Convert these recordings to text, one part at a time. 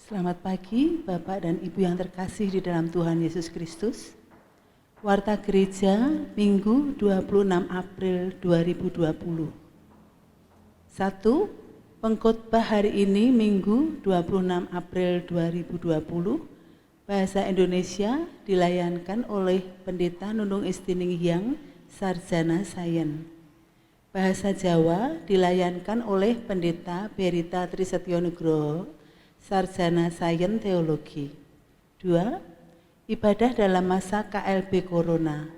Selamat pagi Bapak dan Ibu yang terkasih di dalam Tuhan Yesus Kristus. Warta Gereja Minggu 26 April 2020. 1. Pengkhotbah hari ini Minggu 26 April 2020. Bahasa Indonesia dilayankan oleh Pendeta Nunung Istining Hyang, Sarjana Sains. Bahasa Jawa dilayankan oleh Pendeta Berita Trisetyo Nugroho, Sarjana Sains Teologi. 2. Ibadah dalam masa KLB Corona.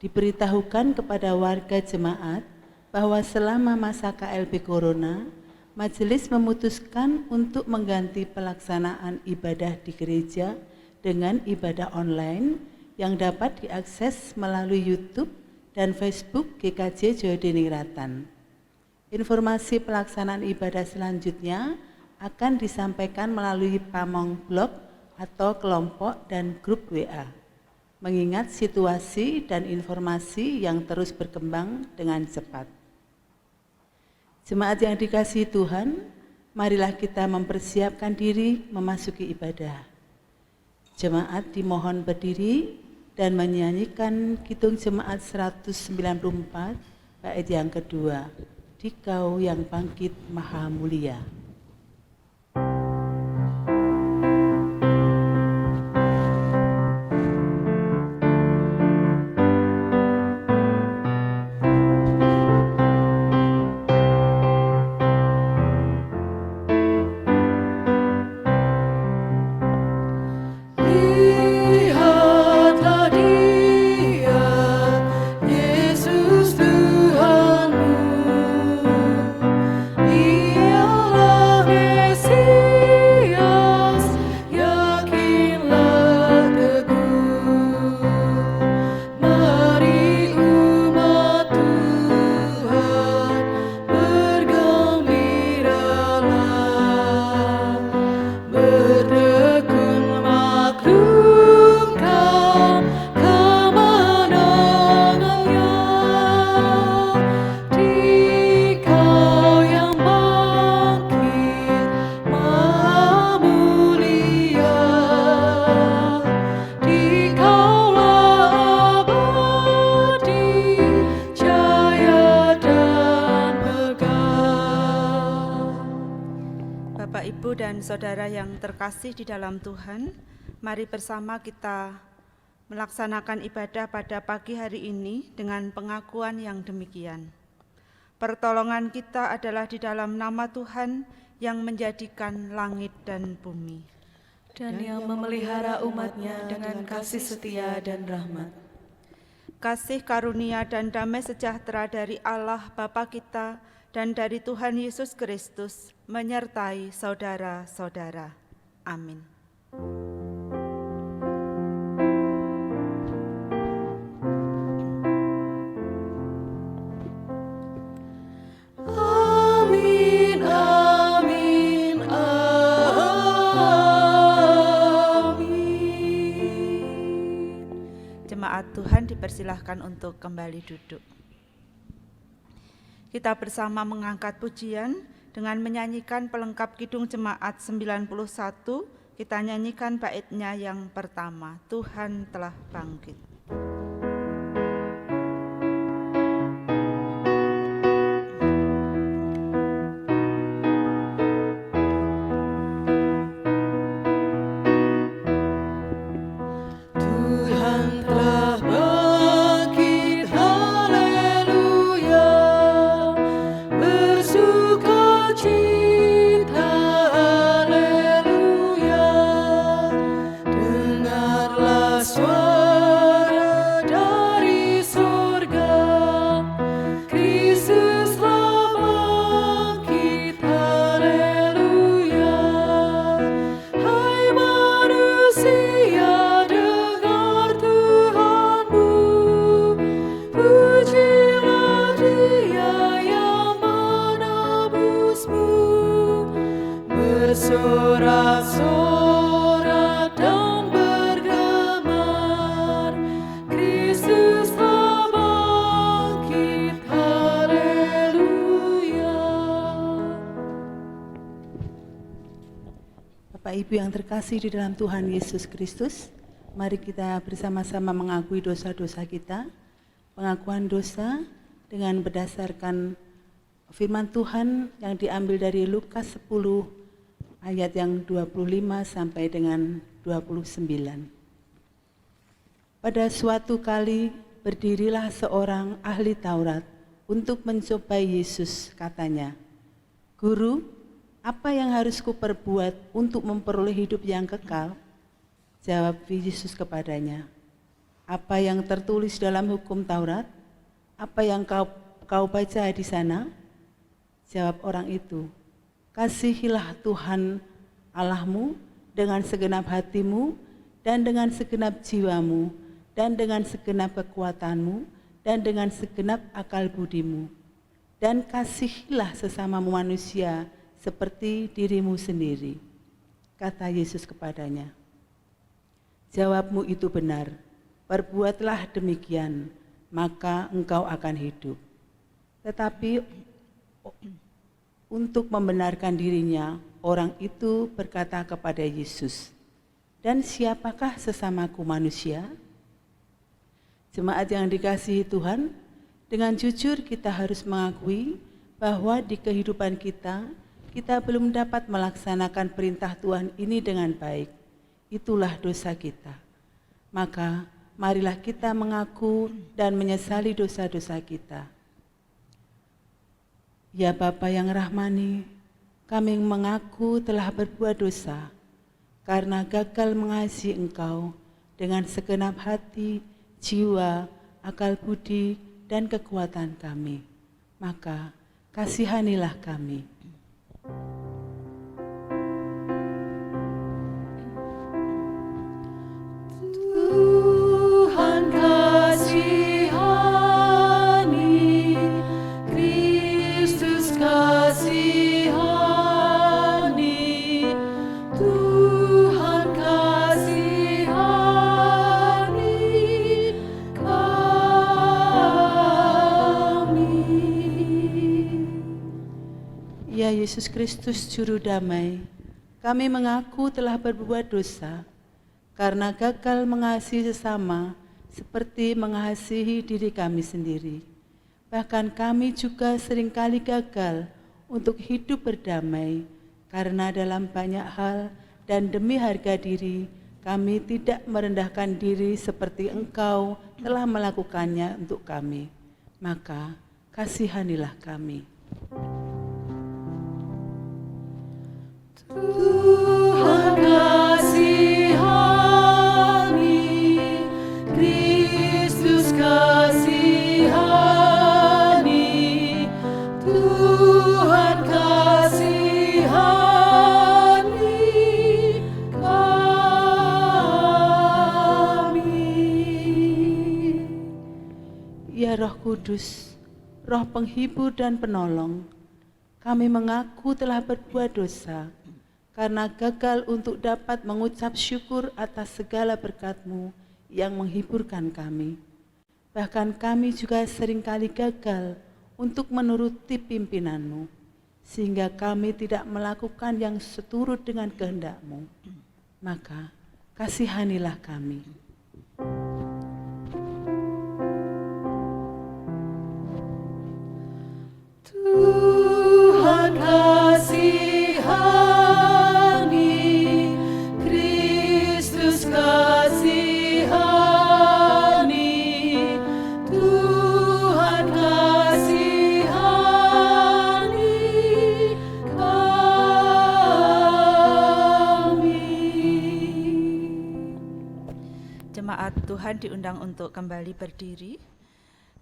Diberitahukan kepada warga jemaat bahwa selama masa KLB Corona, majelis memutuskan untuk mengganti pelaksanaan ibadah di gereja dengan ibadah online yang dapat diakses melalui YouTube dan Facebook GKJ Jawa Dininggratan. Informasi pelaksanaan ibadah selanjutnya akan disampaikan melalui pamong blog atau kelompok dan grup WA. Mengingat situasi dan informasi yang terus berkembang dengan cepat. Jemaat yang dikasihi Tuhan, marilah kita mempersiapkan diri memasuki ibadah. Jemaat dimohon berdiri dan menyanyikan Kidung Jemaat 194 bait yang kedua, Dikau yang bangkit maha mulia. Saudara yang terkasih di dalam Tuhan, mari bersama kita melaksanakan ibadah pada pagi hari ini dengan pengakuan yang demikian. Pertolongan kita adalah di dalam nama Tuhan yang menjadikan langit dan bumi. Dan yang memelihara umatnya dengan kasih setia dan rahmat. Kasih karunia dan damai sejahtera dari Allah Bapa kita dan dari Tuhan Yesus Kristus menyertai saudara-saudara. Amin. Amin, amin, amin. Jemaat Tuhan dipersilahkan untuk kembali duduk. Kita bersama mengangkat pujian dengan menyanyikan pelengkap Kidung Jemaat 91, kita nyanyikan baitnya yang pertama, Tuhan telah bangkit. Bapak Ibu yang terkasih di dalam Tuhan Yesus Kristus, mari kita bersama-sama mengakui dosa-dosa kita. Pengakuan dosa dengan berdasarkan firman Tuhan yang diambil dari Lukas 10 ayat yang 25 sampai dengan 29. Pada suatu kali berdirilah seorang ahli Taurat untuk mencobai Yesus, katanya, "Guru, apa yang harus kuperbuat untuk memperoleh hidup yang kekal?" Jawab Yesus kepadanya, "Apa yang tertulis dalam hukum Taurat? Apa yang kau baca di sana?" Jawab orang itu, "Kasihilah Tuhan Allahmu dengan segenap hatimu dan dengan segenap jiwamu dan dengan segenap kekuatanmu dan dengan segenap akal budimu. Dan kasihilah sesamamu manusia seperti dirimu sendiri." Kata Yesus kepadanya, "Jawabmu itu benar, perbuatlah demikian, maka engkau akan hidup." Tetapi untuk membenarkan dirinya, orang itu berkata kepada Yesus, "Dan siapakah sesamaku manusia?" Jemaat yang dikasihi Tuhan, dengan jujur kita harus mengakui bahwa di kehidupan kita belum dapat melaksanakan perintah Tuhan ini dengan baik. Itulah dosa kita. Maka marilah kita mengaku dan menyesali dosa-dosa kita. Ya Bapa yang rahmani, kami mengaku telah berbuat dosa karena gagal mengasihi Engkau dengan segenap hati, jiwa, akal budi, dan kekuatan kami. Maka kasihanilah kami. Tuhan kasihani, Kristus kasihani, Tuhan kasihani kami. Ya Yesus Kristus Juru Damai, kami mengaku telah berbuat dosa karena gagal mengasihi sesama seperti mengasihi diri kami sendiri. Bahkan kami juga seringkali gagal untuk hidup berdamai karena dalam banyak hal dan demi harga diri kami tidak merendahkan diri seperti Engkau telah melakukannya untuk kami. Maka kasihanilah kami. Tuhan kasihani, Kristus kasihani, Tuhan kasihani kami. Ya Roh Kudus, Roh penghibur dan penolong, kami mengaku telah berbuat dosa karena gagal untuk dapat mengucap syukur atas segala berkat-Mu yang menghiburkan kami. Bahkan kami juga seringkali gagal untuk menuruti pimpinan-Mu, sehingga kami tidak melakukan yang seturut dengan kehendak-Mu. Maka kasihanilah kami. Tuhan kasihani, Kristus kasihani, Tuhan kasihani kami. Jemaat Tuhan diundang untuk kembali berdiri.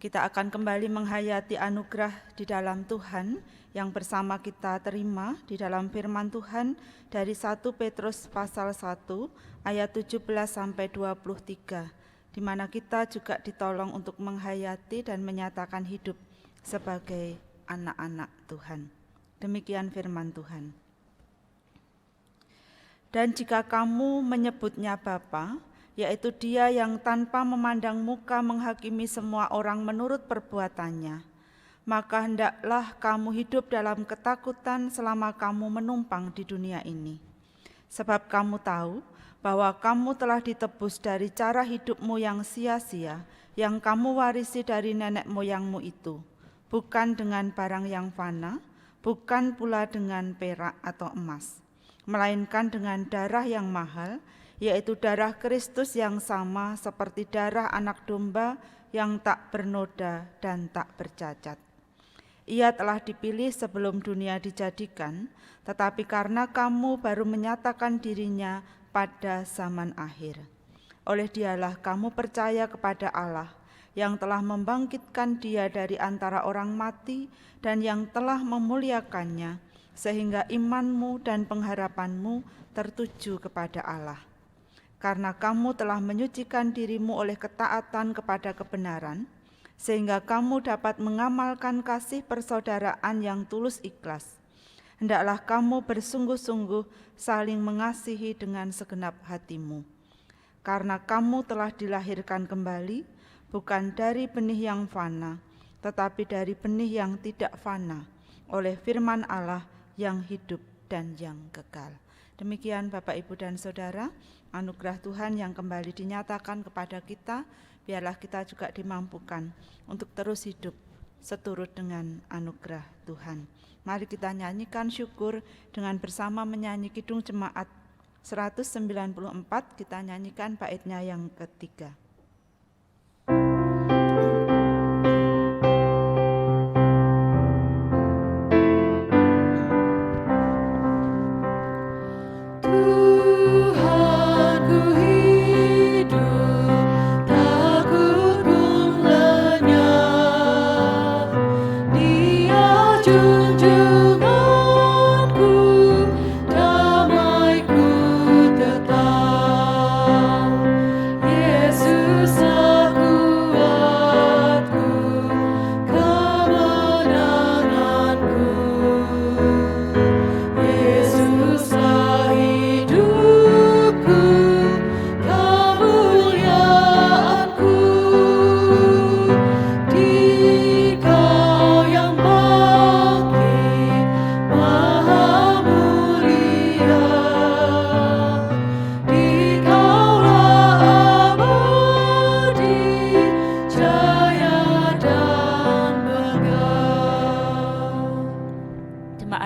Kita akan kembali menghayati anugerah di dalam Tuhan yang bersama kita terima di dalam firman Tuhan dari 1 Petrus pasal 1 ayat 17 sampai 23, di mana kita juga ditolong untuk menghayati dan menyatakan hidup sebagai anak-anak Tuhan. Demikian firman Tuhan. Dan jika kamu menyebutnya Bapa, yaitu Dia yang tanpa memandang muka menghakimi semua orang menurut perbuatannya, maka hendaklah kamu hidup dalam ketakutan selama kamu menumpang di dunia ini. Sebab kamu tahu bahwa kamu telah ditebus dari cara hidupmu yang sia-sia, yang kamu warisi dari nenek moyangmu itu, bukan dengan barang yang fana, bukan pula dengan perak atau emas, melainkan dengan darah yang mahal, yaitu darah Kristus yang sama seperti darah anak domba yang tak bernoda dan tak bercacat. Ia telah dipilih sebelum dunia dijadikan, tetapi karena kamu baru menyatakan dirinya pada zaman akhir. Oleh dialah kamu percaya kepada Allah, yang telah membangkitkan dia dari antara orang mati dan yang telah memuliakannya, sehingga imanmu dan pengharapanmu tertuju kepada Allah. Karena kamu telah menyucikan dirimu oleh ketaatan kepada kebenaran, sehingga kamu dapat mengamalkan kasih persaudaraan yang tulus ikhlas. Hendaklah kamu bersungguh-sungguh saling mengasihi dengan segenap hatimu. Karena kamu telah dilahirkan kembali, bukan dari benih yang fana, tetapi dari benih yang tidak fana, oleh firman Allah yang hidup dan yang kekal. Demikian Bapak, Ibu, dan Saudara, anugerah Tuhan yang kembali dinyatakan kepada kita, biarlah kita juga dimampukan untuk terus hidup seturut dengan anugerah Tuhan. Mari kita nyanyikan syukur dengan bersama menyanyi Kidung Jemaat 194, kita nyanyikan baitnya yang ketiga.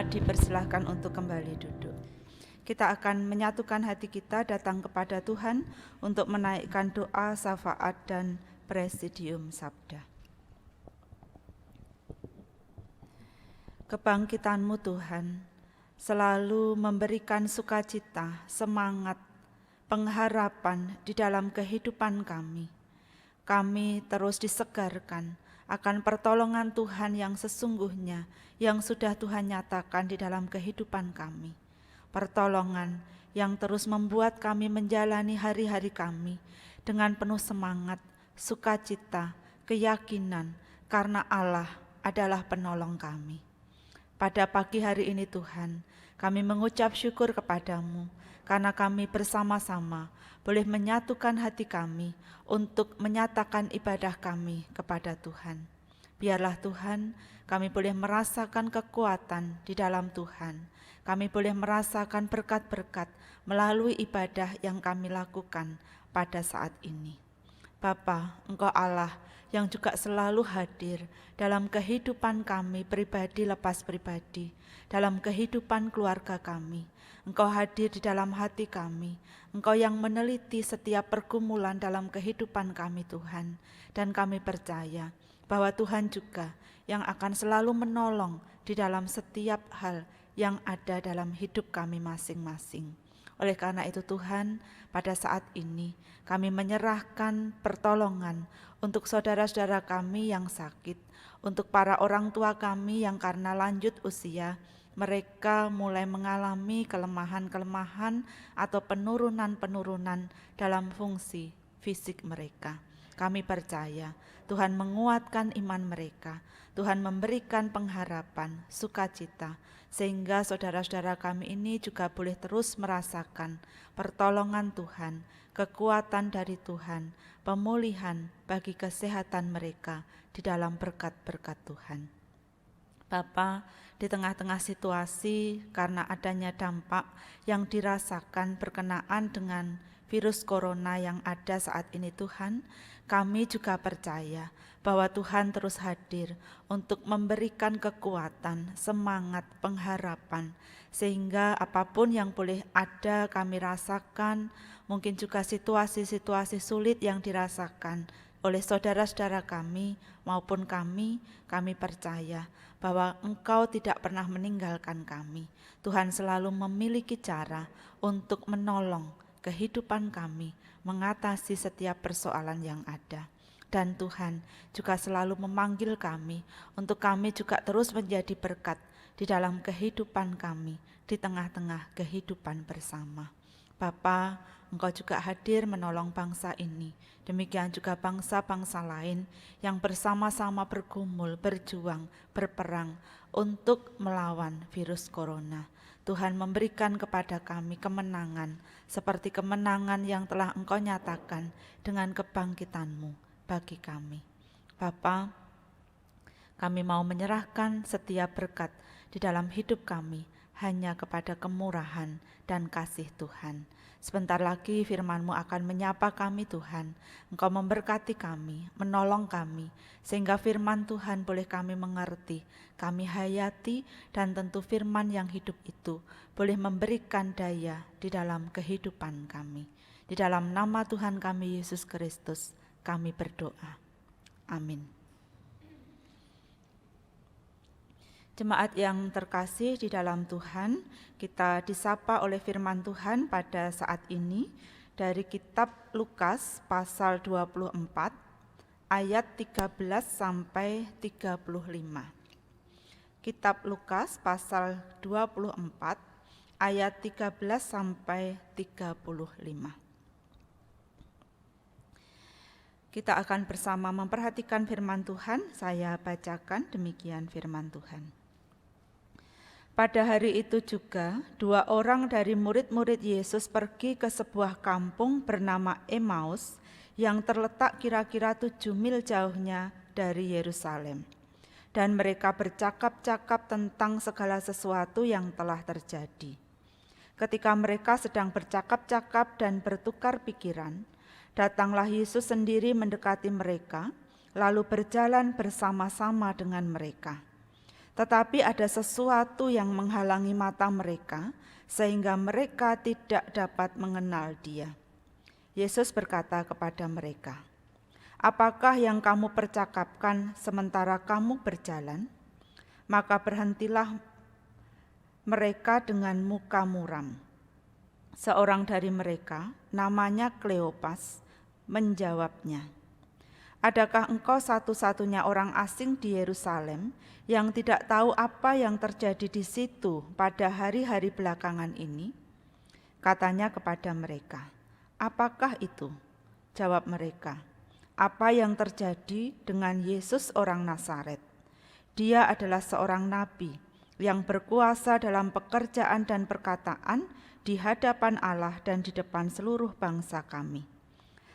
Dipersilahkan untuk kembali duduk. Kita akan menyatukan hati kita datang kepada Tuhan untuk menaikkan doa, syafaat, dan presidium sabda. Kebangkitan-Mu Tuhan selalu memberikan sukacita, semangat, pengharapan di dalam kehidupan kami. Kami terus disegarkan akan pertolongan Tuhan yang sesungguhnya yang sudah Tuhan nyatakan di dalam kehidupan kami. Pertolongan yang terus membuat kami menjalani hari-hari kami dengan penuh semangat, sukacita, keyakinan karena Allah adalah penolong kami. Pada pagi hari ini Tuhan, kami mengucap syukur kepadamu karena kami bersama-sama boleh menyatukan hati kami untuk menyatakan ibadah kami kepada Tuhan. Biarlah Tuhan, kami boleh merasakan kekuatan di dalam Tuhan. Kami boleh merasakan berkat-berkat melalui ibadah yang kami lakukan pada saat ini. Bapa, Engkau Allah yang juga selalu hadir dalam kehidupan kami pribadi lepas pribadi, dalam kehidupan keluarga kami. Engkau hadir di dalam hati kami. Engkau yang meneliti setiap pergumulan dalam kehidupan kami Tuhan. Dan kami percaya bahwa Tuhan juga yang akan selalu menolong di dalam setiap hal yang ada dalam hidup kami masing-masing. Oleh karena itu Tuhan, pada saat ini kami menyerahkan pertolongan untuk saudara-saudara kami yang sakit, untuk para orang tua kami yang karena lanjut usia, mereka mulai mengalami kelemahan-kelemahan atau penurunan-penurunan dalam fungsi fisik mereka. Kami percaya Tuhan menguatkan iman mereka, Tuhan memberikan pengharapan, sukacita, sehingga saudara-saudara kami ini juga boleh terus merasakan pertolongan Tuhan, kekuatan dari Tuhan, pemulihan bagi kesehatan mereka di dalam berkat-berkat Tuhan. Bapa, di tengah-tengah situasi karena adanya dampak yang dirasakan berkenaan dengan virus corona yang ada saat ini Tuhan, kami juga percaya bahwa Tuhan terus hadir untuk memberikan kekuatan, semangat, pengharapan, sehingga apapun yang boleh ada kami rasakan, mungkin juga situasi-situasi sulit yang dirasakan oleh saudara-saudara kami maupun kami percaya bahwa Engkau tidak pernah meninggalkan kami. Tuhan selalu memiliki cara untuk menolong kehidupan kami, mengatasi setiap persoalan yang ada. Dan Tuhan juga selalu memanggil kami untuk kami juga terus menjadi berkat di dalam kehidupan kami, di tengah-tengah kehidupan bersama. Bapa, Engkau juga hadir menolong bangsa ini. Demikian juga bangsa-bangsa lain yang bersama-sama bergumul, berjuang, berperang untuk melawan virus corona. Tuhan memberikan kepada kami kemenangan, seperti kemenangan yang telah Engkau nyatakan dengan kebangkitan-Mu bagi kami. Bapa, kami mau menyerahkan setiap berkat di dalam hidup kami hanya kepada kemurahan dan kasih Tuhan. Sebentar lagi firman-Mu akan menyapa kami Tuhan. Engkau memberkati kami, menolong kami, sehingga firman Tuhan boleh kami mengerti, kami hayati, dan tentu firman yang hidup itu boleh memberikan daya di dalam kehidupan kami. Di dalam nama Tuhan kami Yesus Kristus, kami berdoa. Amin. Jemaat yang terkasih di dalam Tuhan, kita disapa oleh firman Tuhan pada saat ini dari kitab Lukas pasal 24 ayat 13 sampai 35. Kitab Lukas pasal 24 ayat 13 sampai 35. Kita akan bersama memperhatikan firman Tuhan. Saya bacakan demikian firman Tuhan. Pada hari itu juga, 2 orang dari murid-murid Yesus pergi ke sebuah kampung bernama Emmaus yang terletak kira-kira 7 mil jauhnya dari Yerusalem. Dan mereka bercakap-cakap tentang segala sesuatu yang telah terjadi. Ketika mereka sedang bercakap-cakap dan bertukar pikiran, datanglah Yesus sendiri mendekati mereka, lalu berjalan bersama-sama dengan mereka. Tetapi ada sesuatu yang menghalangi mata mereka, sehingga mereka tidak dapat mengenal Dia. Yesus berkata kepada mereka, "Apakah yang kamu percakapkan sementara kamu berjalan?" Maka berhentilah mereka dengan muka muram. Seorang dari mereka, namanya Kleopas, menjawabnya, "Adakah engkau satu-satunya orang asing di Yerusalem yang tidak tahu apa yang terjadi di situ pada hari-hari belakangan ini?" Katanya kepada mereka, "Apakah itu?" Jawab mereka, "Apa yang terjadi dengan Yesus orang Nazaret. Dia adalah seorang nabi yang berkuasa dalam pekerjaan dan perkataan di hadapan Allah dan di depan seluruh bangsa kami.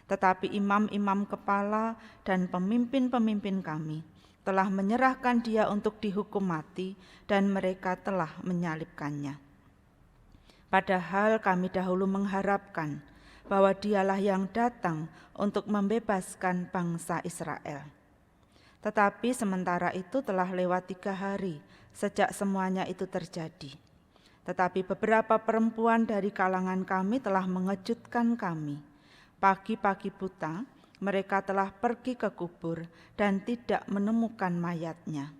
Tetapi imam-imam kepala dan pemimpin-pemimpin kami telah menyerahkan Dia untuk dihukum mati dan mereka telah menyalibkannya. Padahal kami dahulu mengharapkan bahwa Dialah yang datang untuk membebaskan bangsa Israel. Tetapi sementara itu telah lewat 3 hari sejak semuanya itu terjadi. Tetapi beberapa perempuan dari kalangan kami telah mengejutkan kami. Pagi-pagi buta, mereka telah pergi ke kubur dan tidak menemukan mayatnya.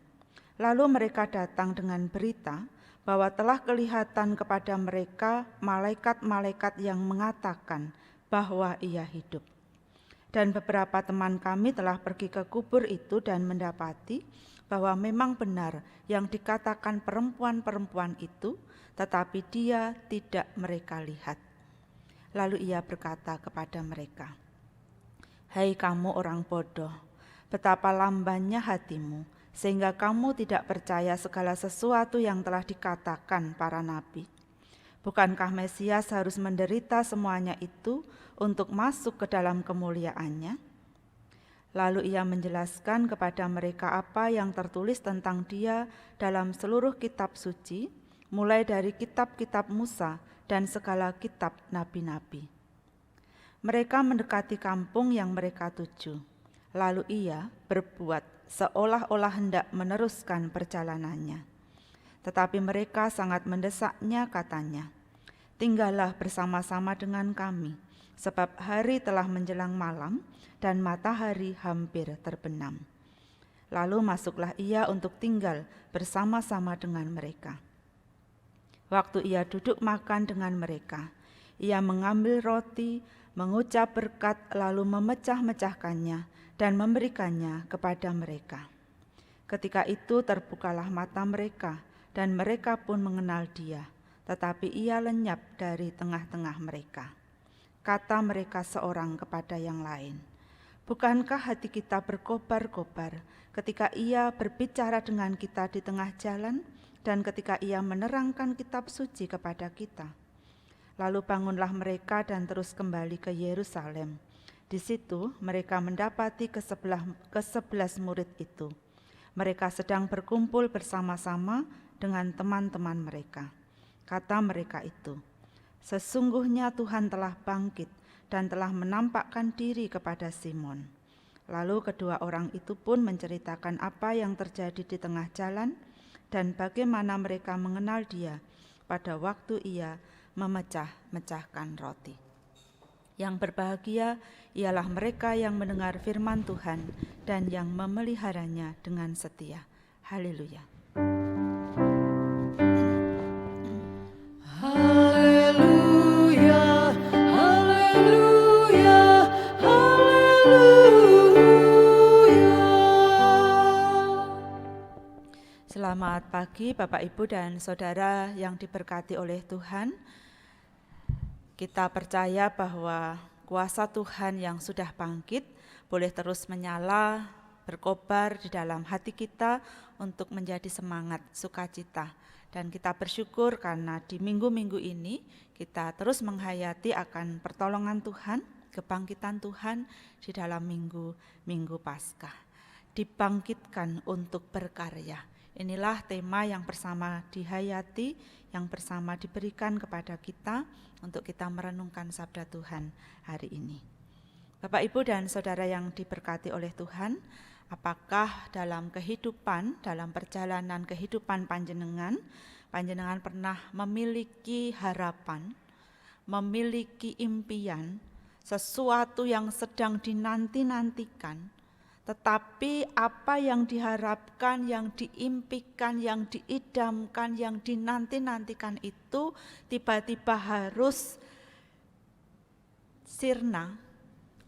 Lalu mereka datang dengan berita bahwa telah kelihatan kepada mereka malaikat-malaikat yang mengatakan bahwa ia hidup. Dan beberapa teman kami telah pergi ke kubur itu dan mendapati bahwa memang benar yang dikatakan perempuan-perempuan itu, tetapi dia tidak mereka lihat. Lalu ia berkata kepada mereka, "Hai kamu orang bodoh, betapa lambannya hatimu, sehingga kamu tidak percaya segala sesuatu yang telah dikatakan para nabi. Bukankah Mesias harus menderita semuanya itu untuk masuk ke dalam kemuliaannya?" Lalu ia menjelaskan kepada mereka apa yang tertulis tentang dia dalam seluruh kitab suci, mulai dari kitab-kitab Musa dan segala kitab nabi-nabi. Mereka mendekati kampung yang mereka tuju. Lalu ia berbuat seolah-olah hendak meneruskan perjalanannya. Tetapi mereka sangat mendesaknya, katanya, "Tinggallah bersama-sama dengan kami, sebab hari telah menjelang malam dan matahari hampir terbenam." Lalu masuklah ia untuk tinggal bersama-sama dengan mereka. Waktu ia duduk makan dengan mereka, ia mengambil roti, mengucap berkat, lalu memecah-mecahkannya dan memberikannya kepada mereka. Ketika itu terbukalah mata mereka, dan mereka pun mengenal dia, tetapi ia lenyap dari tengah-tengah mereka. Kata mereka seorang kepada yang lain, "Bukankah hati kita berkobar-kobar ketika ia berbicara dengan kita di tengah jalan dan ketika ia menerangkan kitab suci kepada kita?" Lalu bangunlah mereka dan terus kembali ke Yerusalem. Di situ mereka mendapati ke-11 murid itu. Mereka sedang berkumpul bersama-sama dengan teman-teman mereka. Kata mereka itu, "Sesungguhnya Tuhan telah bangkit dan telah menampakkan diri kepada Simon." Lalu kedua orang itu pun menceritakan apa yang terjadi di tengah jalan dan bagaimana mereka mengenal dia pada waktu ia memecah-mecahkan roti. Yang berbahagia ialah mereka yang mendengar firman Tuhan dan yang memeliharanya dengan setia. Haleluya. Haleluya, haleluya, haleluya. Selamat pagi Bapak, Ibu, dan Saudara yang diberkati oleh Tuhan. Kita percaya bahwa kuasa Tuhan yang sudah bangkit boleh terus menyala, berkobar di dalam hati kita untuk menjadi semangat sukacita. Dan kita bersyukur karena di minggu-minggu ini kita terus menghayati akan pertolongan Tuhan, kebangkitan Tuhan di dalam minggu Paskah. Dibangkitkan untuk berkarya. Inilah tema yang bersama dihayati, yang bersama diberikan kepada kita untuk kita merenungkan sabda Tuhan hari ini. Bapak, Ibu, dan Saudara yang diberkati oleh Tuhan, apakah dalam kehidupan, dalam perjalanan kehidupan panjenengan pernah memiliki harapan, memiliki impian, sesuatu yang sedang dinanti-nantikan, tetapi apa yang diharapkan, yang diimpikan, yang diidamkan, yang dinanti-nantikan itu tiba-tiba harus sirna,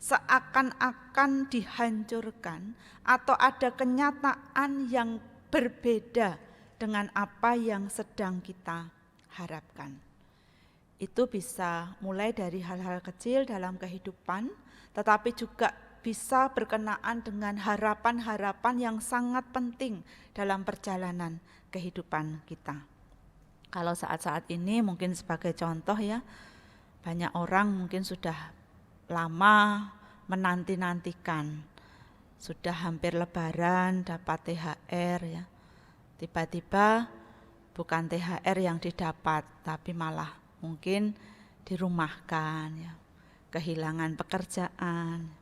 seakan-akan dihancurkan, atau ada kenyataan yang berbeda dengan apa yang sedang kita harapkan. Itu bisa mulai dari hal-hal kecil dalam kehidupan, tetapi juga bisa berkenaan dengan harapan-harapan yang sangat penting dalam perjalanan kehidupan kita. Kalau saat-saat ini mungkin sebagai contoh ya, banyak orang mungkin sudah lama menanti-nantikan, sudah hampir lebaran dapat THR ya. Tiba-tiba bukan THR yang didapat, tapi malah mungkin dirumahkan ya, kehilangan pekerjaan.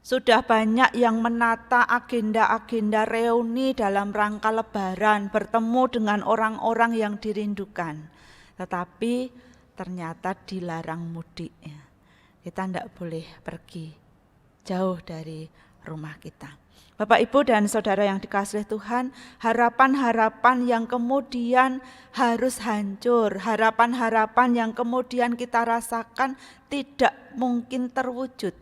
Sudah banyak yang menata agenda-agenda reuni dalam rangka lebaran, bertemu dengan orang-orang yang dirindukan. Tetapi ternyata dilarang mudik. Ya. Kita tidak boleh pergi jauh dari rumah kita. Bapak, Ibu, dan Saudara yang dikasihi Tuhan, harapan-harapan yang kemudian harus hancur, harapan-harapan yang kemudian kita rasakan tidak mungkin terwujud,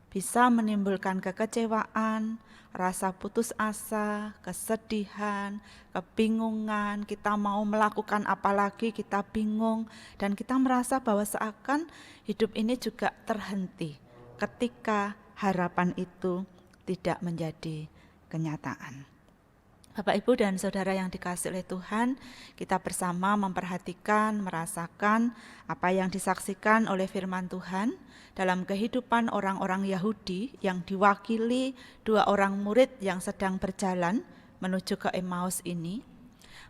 bisa menimbulkan kekecewaan, rasa putus asa, kesedihan, kebingungan, kita mau melakukan apa lagi kita bingung, dan kita merasa bahwa seakan hidup ini juga terhenti ketika harapan itu tidak menjadi kenyataan. Bapak, Ibu, dan Saudara yang dikasihi oleh Tuhan, kita bersama memperhatikan, merasakan apa yang disaksikan oleh firman Tuhan dalam kehidupan orang-orang Yahudi yang diwakili 2 orang murid yang sedang berjalan menuju ke Emmaus ini.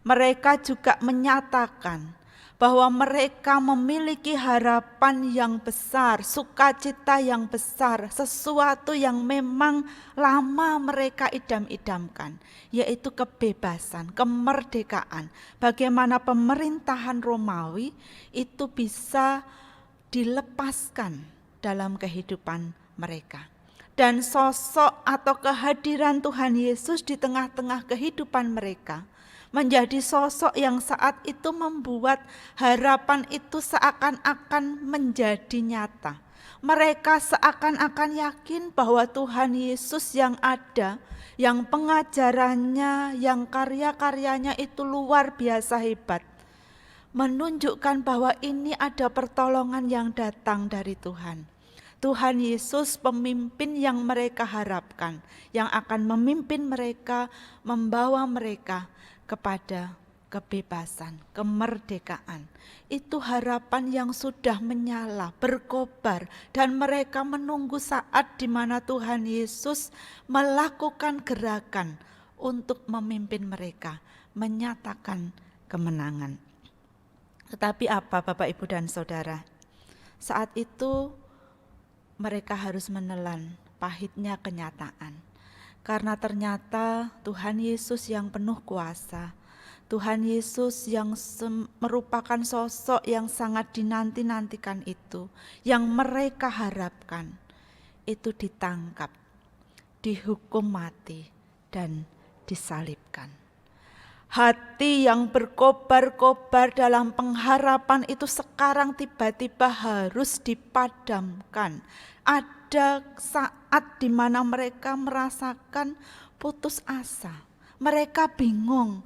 Mereka juga menyatakan bahwa mereka memiliki harapan yang besar, sukacita yang besar, sesuatu yang memang lama mereka idam-idamkan, yaitu kebebasan, kemerdekaan. Bagaimana pemerintahan Romawi itu bisa dilepaskan dalam kehidupan mereka. Dan sosok atau kehadiran Tuhan Yesus di tengah-tengah kehidupan mereka menjadi sosok yang saat itu membuat harapan itu seakan-akan menjadi nyata. Mereka seakan-akan yakin bahwa Tuhan Yesus yang ada, yang pengajarannya, yang karya-karyanya itu luar biasa hebat, menunjukkan bahwa ini ada pertolongan yang datang dari Tuhan. Tuhan Yesus pemimpin yang mereka harapkan, yang akan memimpin mereka, membawa mereka kepada kebebasan, kemerdekaan. Itu harapan yang sudah menyala, berkobar, dan mereka menunggu saat di mana Tuhan Yesus melakukan gerakan untuk memimpin mereka, menyatakan kemenangan. Tetapi apa Bapak, Ibu, dan Saudara? Saat itu mereka harus menelan pahitnya kenyataan. Karena ternyata Tuhan Yesus yang penuh kuasa, Tuhan Yesus yang merupakan sosok yang sangat dinanti-nantikan itu, yang mereka harapkan, itu ditangkap, dihukum mati, dan disalibkan. Hati yang berkobar-kobar dalam pengharapan itu sekarang tiba-tiba harus dipadamkan. Ada saat di mana mereka merasakan putus asa. Mereka bingung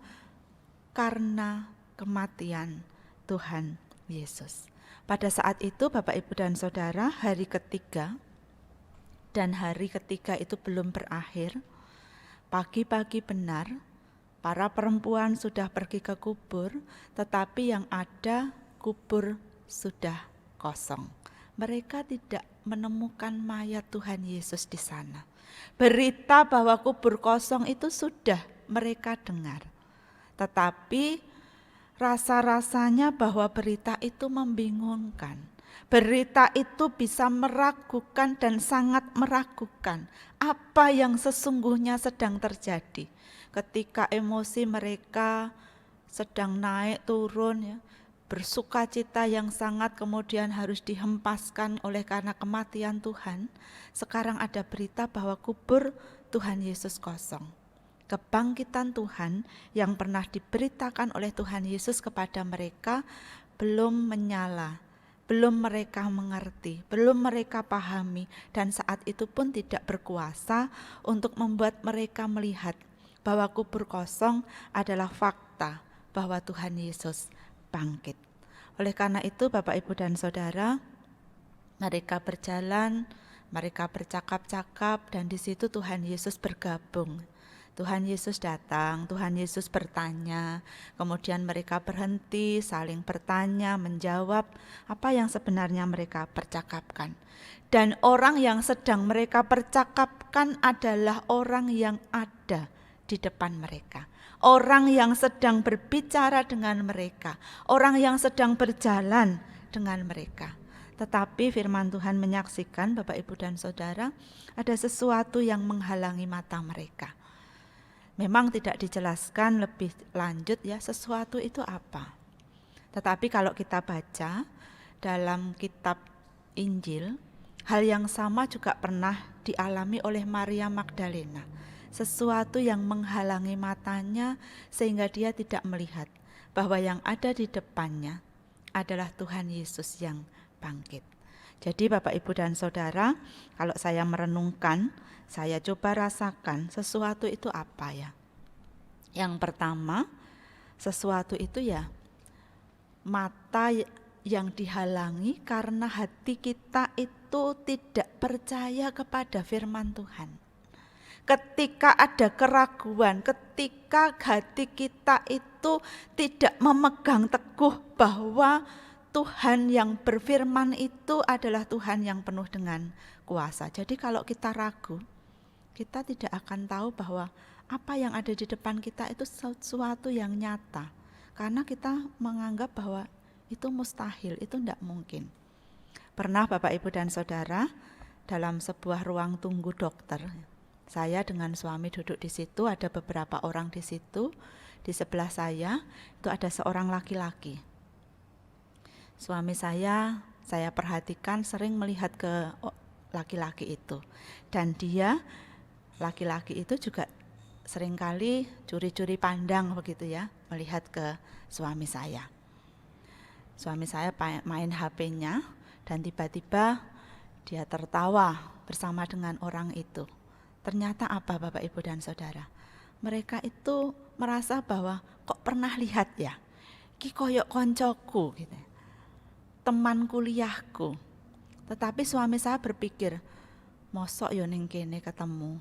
karena kematian Tuhan Yesus. Pada saat itu Bapak, Ibu, dan Saudara, hari ketiga, dan hari ketiga itu belum berakhir. Pagi-pagi benar, para perempuan sudah pergi ke kubur, tetapi yang ada kubur sudah kosong. Mereka tidak menemukan mayat Tuhan Yesus di sana. Berita bahwa kubur kosong itu sudah mereka dengar. Tetapi rasa-rasanya bahwa berita itu membingungkan. Berita itu bisa meragukan dan sangat meragukan apa yang sesungguhnya sedang terjadi. Ketika emosi mereka sedang naik turun, ya, bersukacita yang sangat kemudian harus dihempaskan oleh karena kematian Tuhan. Sekarang ada berita bahwa kubur Tuhan Yesus kosong. Kebangkitan Tuhan yang pernah diberitakan oleh Tuhan Yesus kepada mereka belum menyala, belum mereka mengerti, belum mereka pahami, dan saat itu pun tidak berkuasa untuk membuat mereka melihat bahwa kubur kosong adalah fakta bahwa Tuhan Yesus bangkit. Oleh karena itu Bapak, Ibu, dan Saudara, mereka berjalan, mereka bercakap-cakap, dan di situ Tuhan Yesus bergabung. Tuhan Yesus datang, Tuhan Yesus bertanya, kemudian mereka berhenti, saling bertanya, menjawab apa yang sebenarnya mereka percakapkan. Dan orang yang sedang mereka percakapkan adalah orang yang ada di depan mereka. Orang yang sedang berbicara dengan mereka, orang yang sedang berjalan dengan mereka. Tetapi firman Tuhan menyaksikan, Bapak, Ibu, dan Saudara, ada sesuatu yang menghalangi mata mereka. Memang tidak dijelaskan lebih lanjut ya, sesuatu itu apa. Tetapi kalau kita baca dalam kitab Injil, hal yang sama juga pernah dialami oleh Maria Magdalena. Sesuatu yang menghalangi matanya sehingga dia tidak melihat bahwa yang ada di depannya adalah Tuhan Yesus yang bangkit. Jadi Bapak, Ibu, dan Saudara, kalau saya merenungkan, saya coba rasakan sesuatu itu apa ya. Yang pertama, sesuatu itu ya mata yang dihalangi karena hati kita itu tidak percaya kepada firman Tuhan. Ketika ada keraguan, ketika hati kita itu tidak memegang teguh bahwa Tuhan yang berfirman itu adalah Tuhan yang penuh dengan kuasa. Jadi kalau kita ragu, kita tidak akan tahu bahwa apa yang ada di depan kita itu sesuatu yang nyata. Karena kita menganggap bahwa itu mustahil, itu tidak mungkin. Pernah Bapak, Ibu, dan Saudara dalam sebuah ruang tunggu dokter, saya dengan suami duduk di situ, ada beberapa orang di situ. Di sebelah saya itu ada seorang laki-laki. Suami saya perhatikan sering melihat ke laki-laki itu. Dan dia, laki-laki itu juga seringkali curi-curi pandang begitu ya, melihat ke suami saya. Suami saya main HP-nya dan tiba-tiba dia tertawa bersama dengan orang itu. Ternyata apa Bapak, Ibu, dan Saudara? Mereka itu merasa bahwa kok pernah lihat ya, ki koyok koncoku gitu, teman kuliahku. Tetapi suami saya berpikir, mosok yo ning kene ketemu.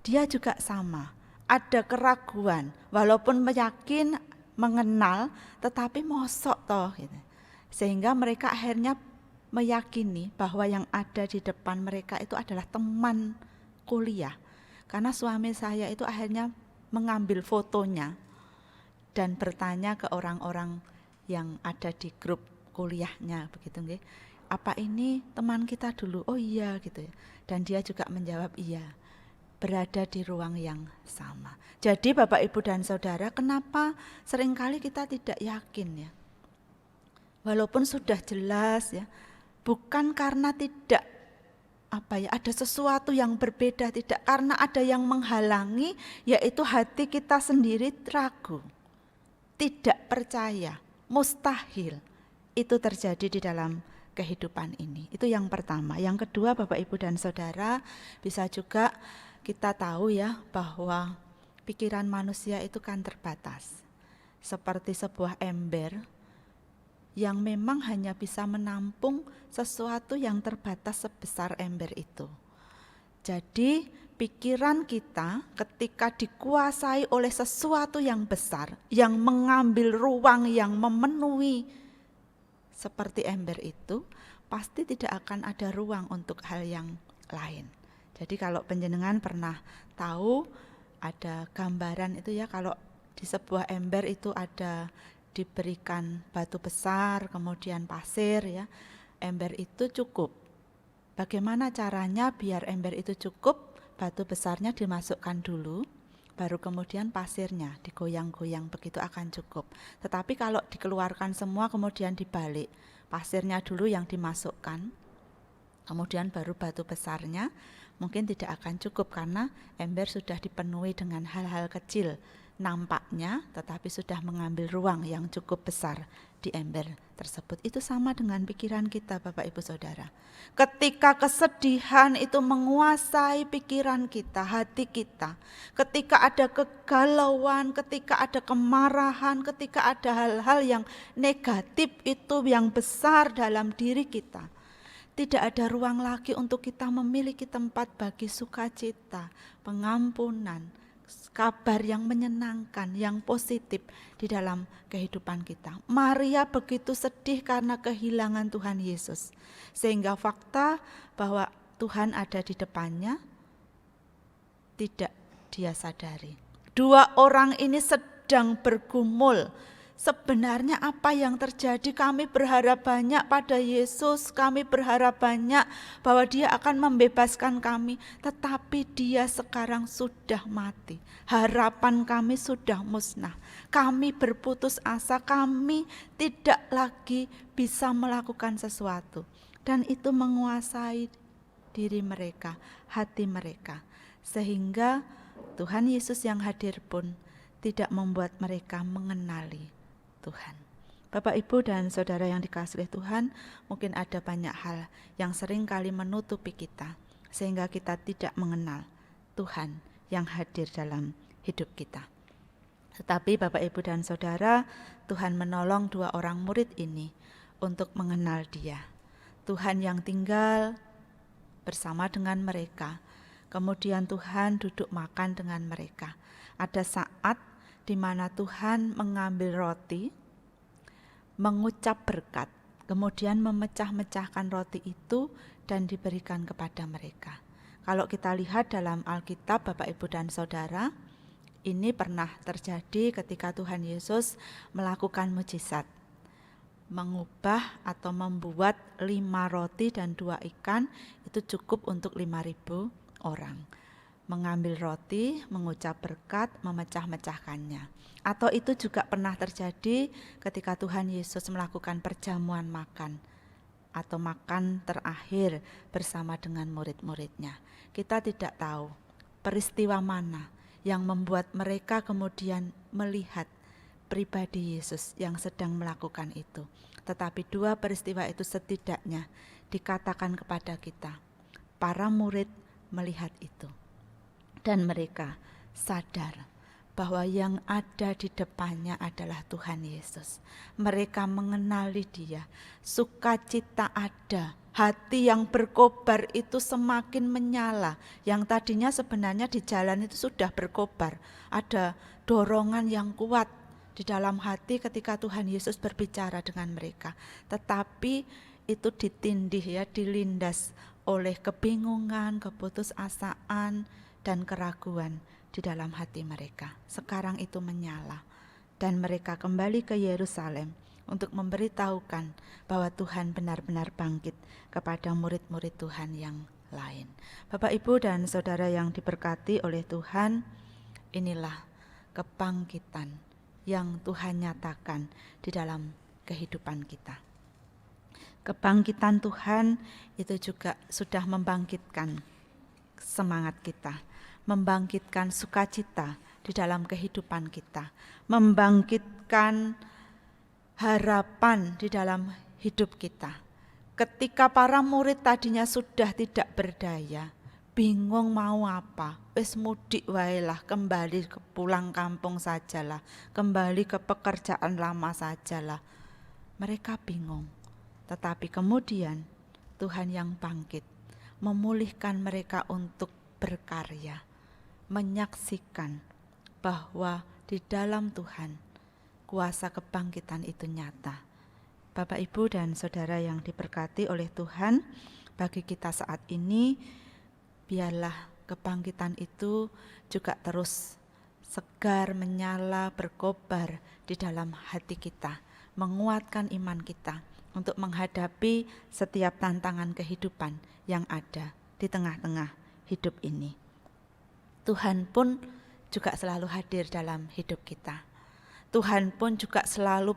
Dia juga sama, ada keraguan, walaupun yakin mengenal, tetapi mosok toh gitu. Sehingga mereka akhirnya meyakini bahwa yang ada di depan mereka itu adalah teman kuliah. Karena suami saya itu akhirnya mengambil fotonya dan bertanya ke orang-orang yang ada di grup kuliahnya begitu nggih. Apa ini teman kita dulu? Oh iya gitu ya. Dan dia juga menjawab iya. Berada di ruang yang sama. Jadi Bapak, Ibu, dan Saudara, kenapa seringkali kita tidak yakin ya? Walaupun sudah jelas ya, bukan karena tidak ada sesuatu yang berbeda, tidak karena ada yang menghalangi, yaitu hati kita sendiri ragu, tidak percaya, mustahil itu terjadi di dalam kehidupan ini. Itu yang pertama. Yang kedua Bapak, Ibu, dan Saudara, bisa juga kita tahu ya bahwa pikiran manusia itu kan terbatas. Seperti sebuah ember yang memang hanya bisa menampung sesuatu yang terbatas sebesar ember itu. Jadi pikiran kita ketika dikuasai oleh sesuatu yang besar, yang mengambil ruang, yang memenuhi seperti ember itu, pasti tidak akan ada ruang untuk hal yang lain. Jadi kalau panjenengan pernah tahu ada gambaran itu ya, kalau di sebuah ember itu ada diberikan batu besar, kemudian pasir ya, ember itu cukup. Bagaimana caranya biar ember itu cukup? Batu besarnya dimasukkan dulu, baru kemudian pasirnya digoyang-goyang, begitu akan cukup. Tetapi kalau dikeluarkan semua kemudian dibalik, pasirnya dulu yang dimasukkan, kemudian baru batu besarnya, mungkin tidak akan cukup karena ember sudah dipenuhi dengan hal-hal kecil nampaknya, tetapi sudah mengambil ruang yang cukup besar di ember tersebut. Itu sama dengan pikiran kita Bapak, Ibu, Saudara. Ketika kesedihan itu menguasai pikiran kita, hati kita, ketika ada kegalauan, ketika ada kemarahan, ketika ada hal-hal yang negatif itu yang besar dalam diri kita, tidak ada ruang lagi untuk kita memiliki tempat bagi sukacita, pengampunan, kabar yang menyenangkan, yang positif di dalam kehidupan kita. Maria begitu sedih karena kehilangan Tuhan Yesus, sehingga fakta bahwa Tuhan ada di depannya tidak dia sadari. Dua orang ini sedang bergumul. Sebenarnya apa yang terjadi? Kami berharap banyak pada Yesus, kami berharap banyak bahwa dia akan membebaskan kami, tetapi dia sekarang sudah mati. Harapan kami sudah musnah. Kami berputus asa, kami tidak lagi bisa melakukan sesuatu. Dan itu menguasai diri mereka, hati mereka. Sehingga Tuhan Yesus yang hadir pun tidak membuat mereka mengenali Tuhan. Bapak, Ibu, dan Saudara yang dikasihi Tuhan, mungkin ada banyak hal yang sering kali menutupi kita, sehingga kita tidak mengenal Tuhan yang hadir dalam hidup kita. Tetapi Bapak, Ibu, dan Saudara, Tuhan menolong dua orang murid ini untuk mengenal Dia. Tuhan yang tinggal bersama dengan mereka Kemudian Tuhan duduk makan dengan mereka. Ada saat di mana Tuhan mengambil roti, mengucap berkat, kemudian memecah-mecahkan roti itu dan diberikan kepada mereka. Kalau kita lihat dalam Alkitab, Bapak, Ibu, dan Saudara, ini pernah terjadi ketika Tuhan Yesus melakukan mujizat. Mengubah atau membuat 5 roti dan 2 ikan itu cukup untuk 5.000 orang. Mengambil roti, mengucap berkat, memecah-mecahkannya. Atau itu juga pernah terjadi ketika Tuhan Yesus melakukan perjamuan makan atau makan terakhir bersama dengan murid-muridnya. Kita tidak tahu peristiwa mana yang membuat mereka kemudian melihat pribadi Yesus yang sedang melakukan itu. Tetapi 2 peristiwa itu setidaknya dikatakan kepada kita. Para murid melihat itu. Dan mereka sadar bahwa yang ada di depannya adalah Tuhan Yesus. Mereka mengenali Dia. Sukacita ada. Hati yang berkobar itu semakin menyala. Yang tadinya sebenarnya di jalan itu sudah berkobar. Ada dorongan yang kuat di dalam hati ketika Tuhan Yesus berbicara dengan mereka. Tetapi itu ditindih, dilindas oleh kebingungan, keputusasaan, dan keraguan di dalam hati mereka. Sekarang itu menyala dan mereka kembali ke Yerusalem untuk memberitahukan bahwa Tuhan benar-benar bangkit kepada murid-murid Tuhan yang lain. Bapak, Ibu, dan Saudara yang diberkati oleh Tuhan, inilah kebangkitan yang Tuhan nyatakan di dalam kehidupan kita. Kebangkitan Tuhan itu juga sudah membangkitkan semangat kita, membangkitkan sukacita di dalam kehidupan kita, membangkitkan harapan di dalam hidup kita. Ketika para murid tadinya sudah tidak berdaya, bingung mau apa, wis mudik waelah, kembali ke pulang kampung sajalah, kembali ke pekerjaan lama sajalah. Mereka bingung, tetapi kemudian Tuhan yang bangkit, memulihkan mereka untuk berkarya, menyaksikan bahwa di dalam Tuhan kuasa kebangkitan itu nyata. Bapak, Ibu, dan Saudara yang diberkati oleh Tuhan, bagi kita saat ini, biarlah kebangkitan itu juga terus segar, menyala, berkobar di dalam hati kita, menguatkan iman kita untuk menghadapi setiap tantangan kehidupan yang ada di tengah-tengah hidup ini. Tuhan pun juga selalu hadir dalam hidup kita. Tuhan pun juga selalu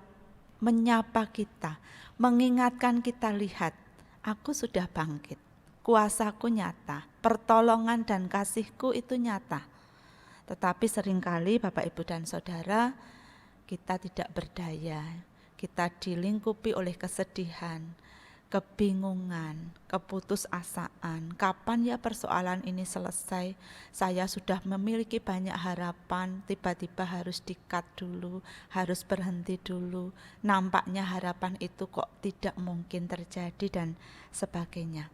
menyapa kita, mengingatkan kita, lihat, aku sudah bangkit, kuasaku nyata, pertolongan dan kasihku itu nyata. Tetapi seringkali Bapak, Ibu, dan Saudara, kita tidak berdaya, kita dilingkupi oleh kesedihan, kebingungan, keputusasaan. Kapan ya persoalan ini selesai? Saya sudah memiliki banyak harapan, tiba-tiba harus di-cut dulu, harus berhenti dulu. Nampaknya harapan itu kok tidak mungkin terjadi dan sebagainya.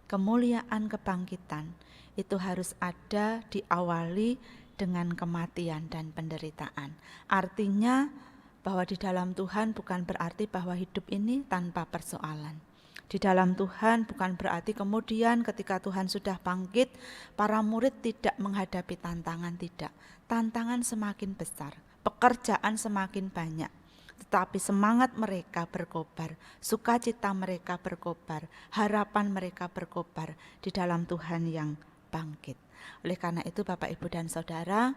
Kemuliaan kebangkitan itu harus ada diawali dengan kematian dan penderitaan. Artinya bahwa di dalam Tuhan bukan berarti bahwa hidup ini tanpa persoalan. Di dalam Tuhan bukan berarti kemudian ketika Tuhan sudah bangkit, para murid tidak menghadapi tantangan, tidak. Tantangan semakin besar, pekerjaan semakin banyak. Tetapi semangat mereka berkobar, sukacita mereka berkobar, harapan mereka berkobar di dalam Tuhan yang bangkit. Oleh karena itu Bapak, Ibu, dan Saudara,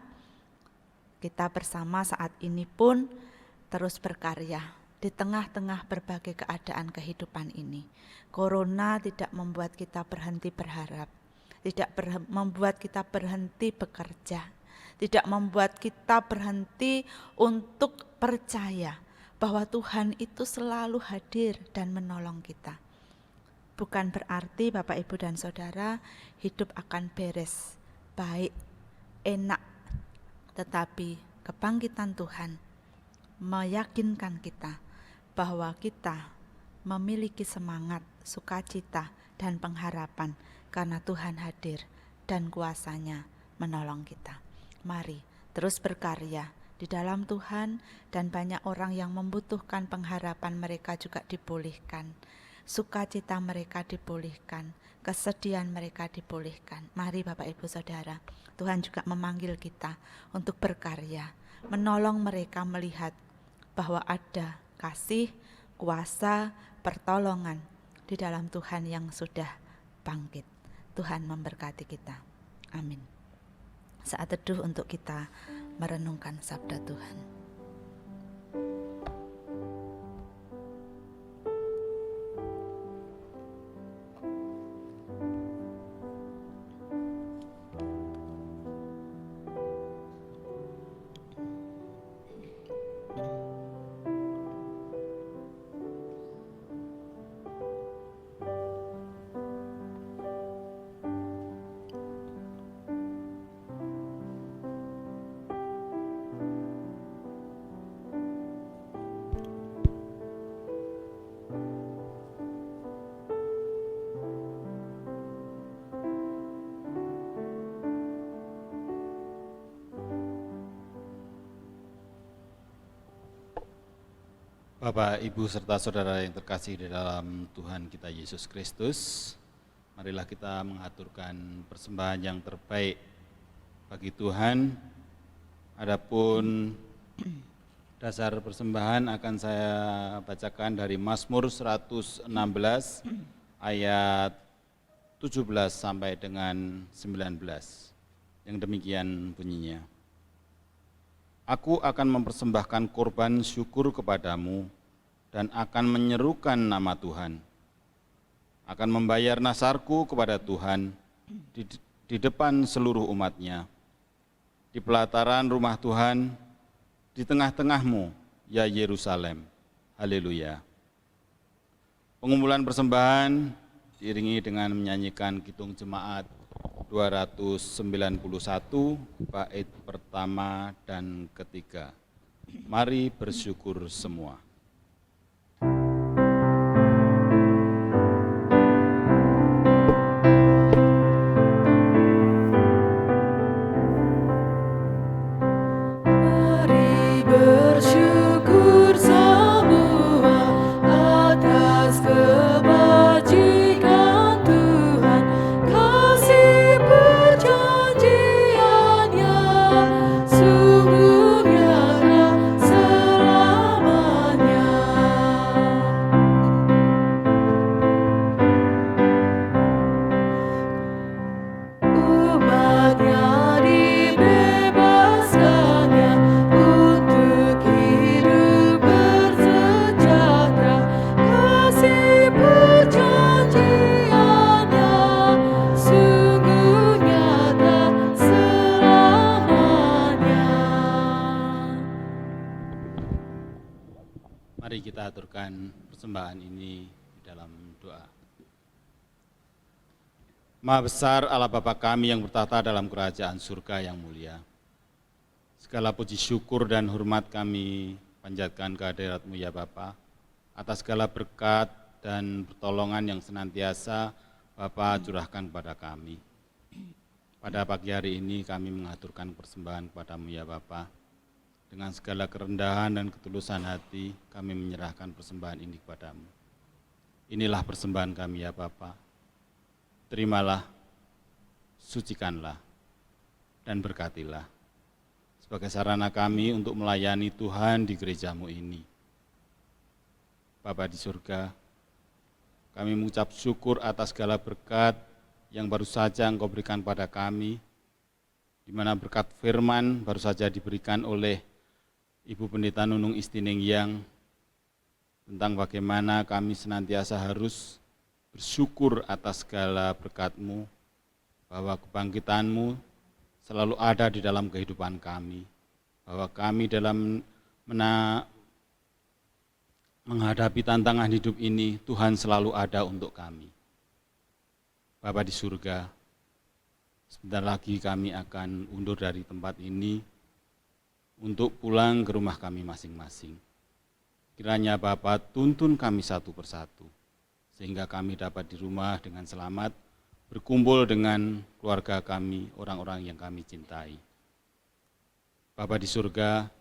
kita bersama saat ini pun terus berkarya di tengah-tengah berbagai keadaan kehidupan ini. Corona tidak membuat kita berhenti berharap, tidak membuat kita berhenti bekerja, tidak membuat kita berhenti untuk percaya bahwa Tuhan itu selalu hadir dan menolong kita. Bukan berarti Bapak, Ibu, dan Saudara hidup akan beres, baik, enak, tetapi kebangkitan Tuhan meyakinkan kita bahwa kita memiliki semangat, sukacita, dan pengharapan karena Tuhan hadir dan kuasa-Nya menolong kita. Mari terus berkarya di dalam Tuhan, dan banyak orang yang membutuhkan pengharapan mereka juga dipulihkan. Sukacita mereka dipulihkan, kesedihan mereka dipulihkan. Mari Bapak Ibu Saudara, Tuhan juga memanggil kita untuk berkarya, menolong mereka melihat bahwa ada kasih, kuasa, pertolongan di dalam Tuhan yang sudah bangkit. Tuhan memberkati kita. Amin. Saat teduh untuk kita merenungkan sabda Tuhan. Bapak, Ibu, serta saudara yang terkasih di dalam Tuhan kita Yesus Kristus, marilah kita mengaturkan persembahan yang terbaik bagi Tuhan. Adapun dasar persembahan akan saya bacakan dari Mazmur 116 ayat 17 sampai dengan 19, yang demikian bunyinya. Aku akan mempersembahkan korban syukur kepadamu dan akan menyerukan nama Tuhan. Akan membayar nasarku kepada Tuhan di depan seluruh umat-Nya. Di pelataran rumah Tuhan, di tengah-tengahmu, ya Yerusalem. Haleluya. Pengumpulan persembahan diiringi dengan menyanyikan Kidung Jemaat 291, bait pertama dan ketiga. Mari bersyukur semua. Mari bersyukur semua atas kebajikan Tuhan, kasih perjanjian-Nya sungguh nyata selamanya. Umat-Nya dibebaskannya untuk hidup bersejahtera, kasih perjanjian-Nya sungguh nyata selamanya. Mari kita aturkan persembahan ini di dalam doa. Maha besar Allah Bapa kami yang bertahta dalam kerajaan surga yang mulia. Segala puji syukur dan hormat kami panjatkan ke hadirat-Mu ya Bapa, atas segala berkat dan pertolongan yang senantiasa Bapa curahkan kepada kami. Pada pagi hari ini kami mengaturkan persembahan kepada-Mu ya Bapa. Dengan segala kerendahan dan ketulusan hati kami menyerahkan persembahan ini kepada-Mu. Inilah persembahan kami ya Bapa. Terimalah, sucikanlah, dan berkatilah sebagai sarana kami untuk melayani Tuhan di gereja-Mu ini. Bapa di surga, kami mengucap syukur atas segala berkat yang baru saja Engkau berikan pada kami, di mana berkat firman baru saja diberikan oleh Ibu Pendeta Nunung Istinengyang tentang bagaimana kami senantiasa harus bersyukur atas segala berkat-Mu, bahwa kebangkitan-Mu selalu ada di dalam kehidupan kami, bahwa kami dalam menghadapi tantangan hidup ini, Tuhan selalu ada untuk kami. Bapa di surga, sebentar lagi kami akan undur dari tempat ini untuk pulang ke rumah kami masing-masing. Kiranya Bapa tuntun kami satu persatu, sehingga kami dapat di rumah dengan selamat berkumpul dengan keluarga kami, orang-orang yang kami cintai. Bapa di surga,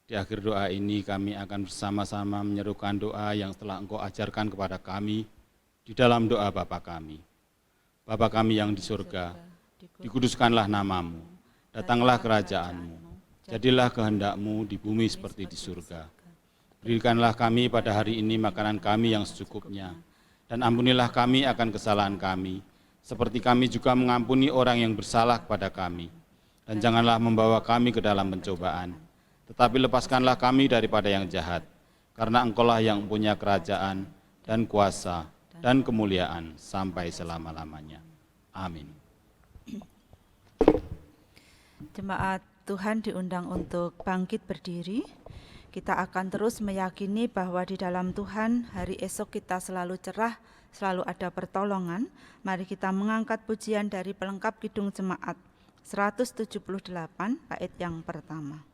di akhir doa ini kami akan bersama-sama menyerukan doa yang telah Engkau ajarkan kepada kami di dalam doa Bapa kami. Bapa kami yang di surga, dikuduskanlah namamu, datanglah kerajaanmu, jadilah kehendak-Mu di bumi seperti di surga. Berikanlah kami pada hari ini makanan kami yang secukupnya, dan ampunilah kami akan kesalahan kami, seperti kami juga mengampuni orang yang bersalah kepada kami. Dan janganlah membawa kami ke dalam pencobaan, tetapi lepaskanlah kami daripada yang jahat, karena Engkau-lah yang punya kerajaan dan kuasa dan kemuliaan sampai selama-lamanya. Amin. Jemaat Tuhan diundang untuk bangkit berdiri. Kita akan terus meyakini bahwa di dalam Tuhan hari esok kita selalu cerah, selalu ada pertolongan. Mari kita mengangkat pujian dari pelengkap Kidung Jemaat 178 bait yang pertama.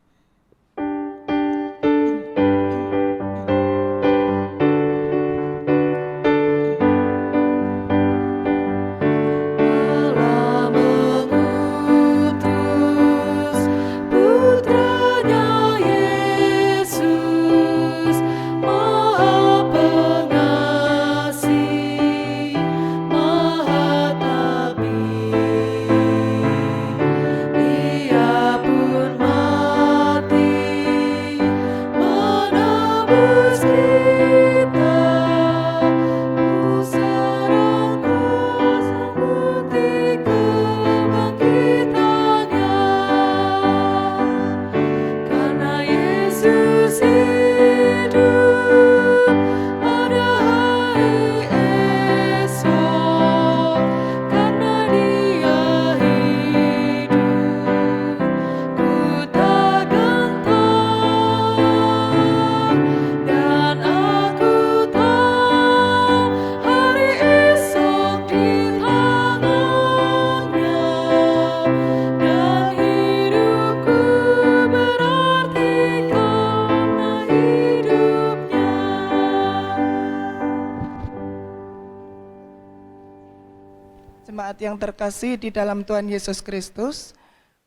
Jemaat yang terkasih di dalam Tuhan Yesus Kristus,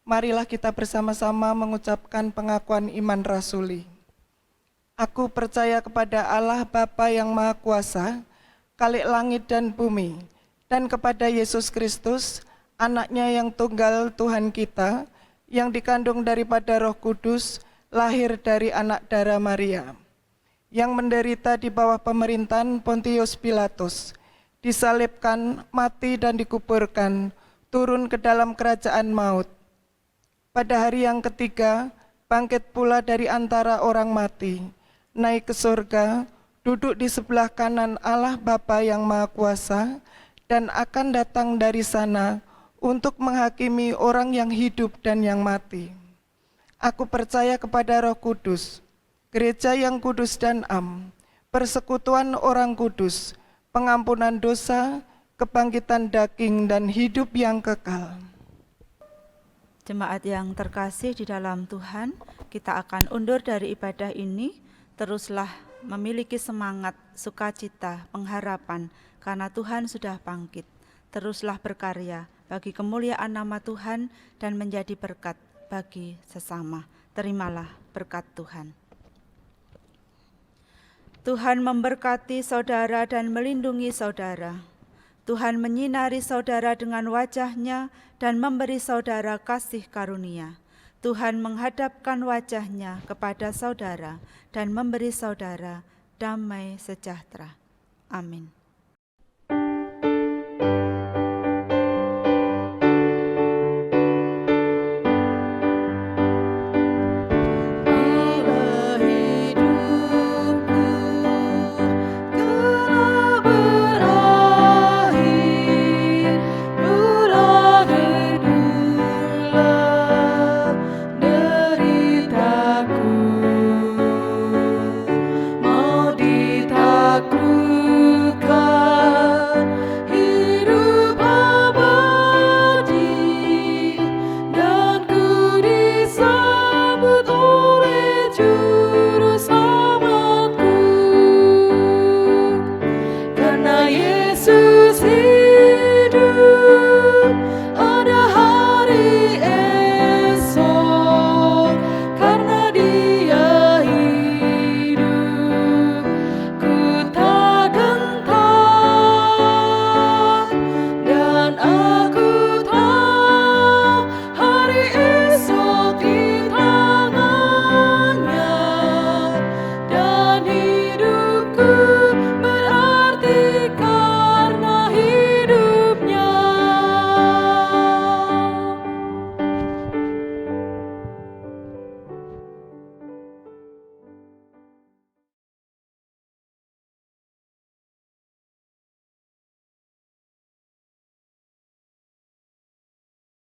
marilah kita bersama-sama mengucapkan pengakuan iman rasuli. Aku percaya kepada Allah Bapa yang Maha Kuasa, Khalik langit dan bumi, dan kepada Yesus Kristus, Anaknya yang tunggal Tuhan kita, yang dikandung daripada Roh Kudus, lahir dari anak darah Maria, yang menderita di bawah pemerintahan Pontius Pilatus, disalibkan, mati dan dikuburkan, turun ke dalam kerajaan maut. Pada hari yang ketiga, bangkit pula dari antara orang mati, naik ke surga, duduk di sebelah kanan Allah Bapa yang Maha Kuasa, dan akan datang dari sana untuk menghakimi orang yang hidup dan yang mati. Aku percaya kepada Roh Kudus, gereja yang kudus dan am, persekutuan orang kudus, pengampunan dosa, kebangkitan daging, dan hidup yang kekal. Jemaat yang terkasih di dalam Tuhan, kita akan undur dari ibadah ini. Teruslah memiliki semangat, sukacita, pengharapan, karena Tuhan sudah bangkit. Teruslah berkarya bagi kemuliaan nama Tuhan dan menjadi berkat bagi sesama. Terimalah berkat Tuhan. Tuhan memberkati saudara dan melindungi saudara. Tuhan menyinari saudara dengan wajah-Nya dan memberi saudara kasih karunia. Tuhan menghadapkan wajah-Nya kepada saudara dan memberi saudara damai sejahtera. Amin.